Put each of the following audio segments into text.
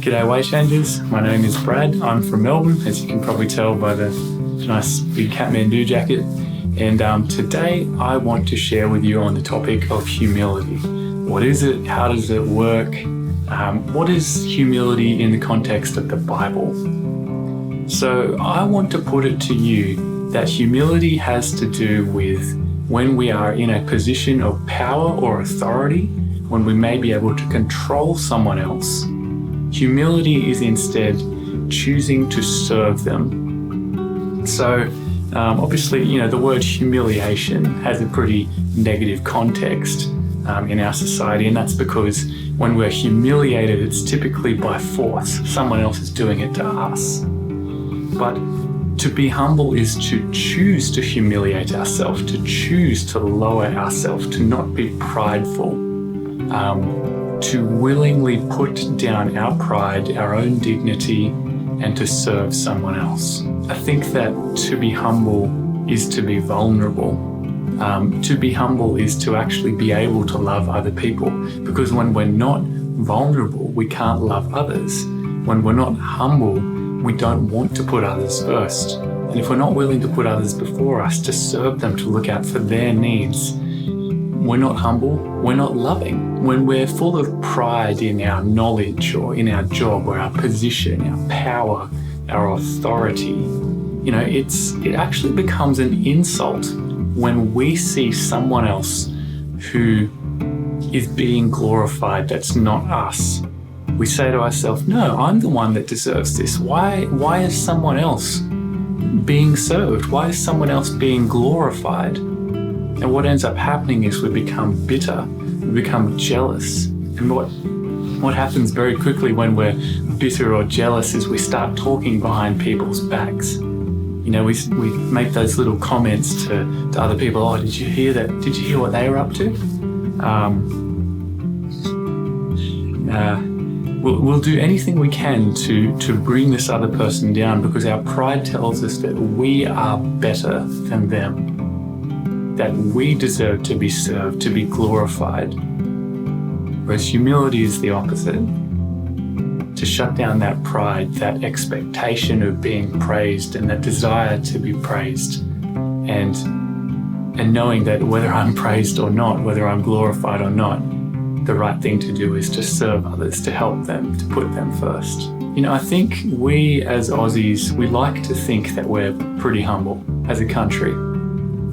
G'day Way Changers, my name is Brad. I'm from Melbourne, as you can probably tell by the nice big Kathmandu jacket. And today I want to share with you on the topic of humility. What is it? How does it work? What is humility in the context of the Bible? So I want to put it to you that humility has to do with when we are in a position of power or authority, when we may be able to control someone else. Humility is instead choosing to serve them. So obviously, the word humiliation has a pretty negative context in our society, and that's because when we're humiliated, it's typically by force. Someone else is doing it to us. But to be humble is to choose to humiliate ourselves, to choose to lower ourselves, to not be prideful, to willingly put down our pride, our own dignity, and to serve someone else. I think that to be humble is to be vulnerable. To be humble is to actually be able to love other people, because when we're not vulnerable, we can't love others. When we're not humble, we don't want to put others first. And if we're not willing to put others before us, to serve them, to look out for their needs, we're not humble, we're not loving. When we're full of pride in our knowledge or in our job or our position, our power, our authority, it actually becomes an insult when we see someone else who is being glorified that's not us. We say to ourselves, no, I'm the one that deserves this. Why is someone else being served? Why is someone else being glorified? And what ends up happening is we become bitter, we become jealous. And what happens very quickly when we're bitter or jealous is we start talking behind people's backs. We make those little comments to other people. Oh, did you hear that? Did you hear what they were up to? We'll do anything we can to bring this other person down, because our pride tells us that we are better than them, that we deserve to be served, to be glorified. Whereas humility is the opposite. To shut down that pride, that expectation of being praised and that desire to be praised, and knowing that whether I'm praised or not, whether I'm glorified or not, the right thing to do is to serve others, to help them, to put them first. I think we as Aussies, we like to think that we're pretty humble as a country.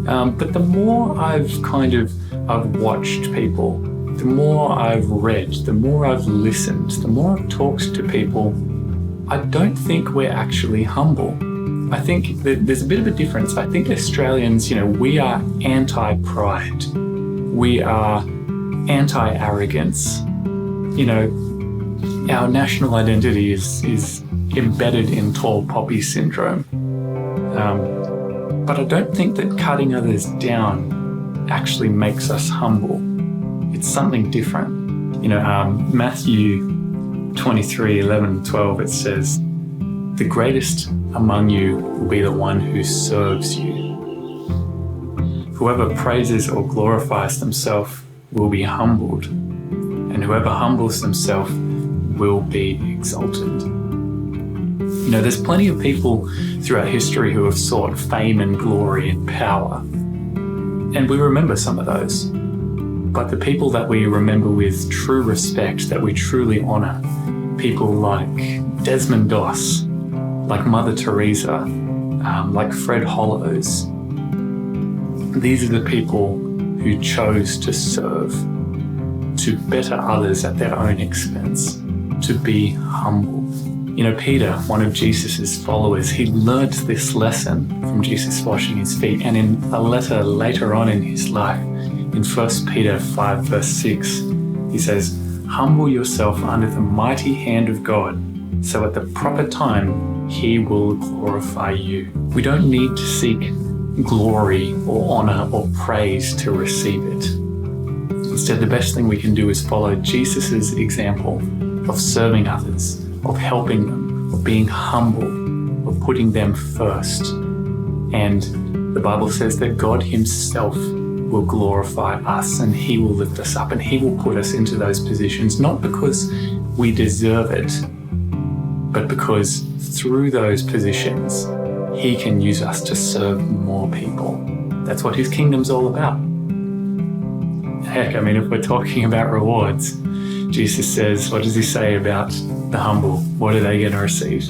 But the more I've watched people, the more I've read, the more I've listened, the more I've talked to people, I don't think we're actually humble. I think that there's a bit of a difference. I think Australians, we are anti-pride. We are anti-arrogance. Our national identity is embedded in tall poppy syndrome. But I don't think that cutting others down actually makes us humble. It's something different. Matthew 23:11-12, it says, "The greatest among you will be the one who serves you. Whoever praises or glorifies themselves will be humbled, and whoever humbles themselves will be exalted." There's plenty of people throughout history who have sought fame and glory and power, and we remember some of those. But the people that we remember with true respect, that we truly honour, people like Desmond Doss, like Mother Teresa, like Fred Hollows, these are the people who chose to serve, to better others at their own expense, to be humble. Peter, one of Jesus's followers, he learnt this lesson from Jesus washing his feet, and in a letter later on in his life, in 1 Peter 5:6, he says, "Humble yourself under the mighty hand of God, so at the proper time he will glorify you." We don't need to seek glory or honour or praise to receive it. Instead, the best thing we can do is follow Jesus's example of serving others, of helping them, of being humble, of putting them first. And the Bible says that God himself will glorify us, and he will lift us up, and he will put us into those positions, not because we deserve it, but because through those positions, he can use us to serve more people. That's what his kingdom's all about. Heck, I mean, if we're talking about rewards, Jesus says, what does he say about the humble? What are they going to receive?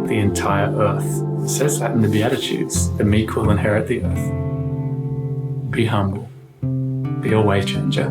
The entire earth. It says that in the Beatitudes. The meek will inherit the earth. Be humble. Be a way changer.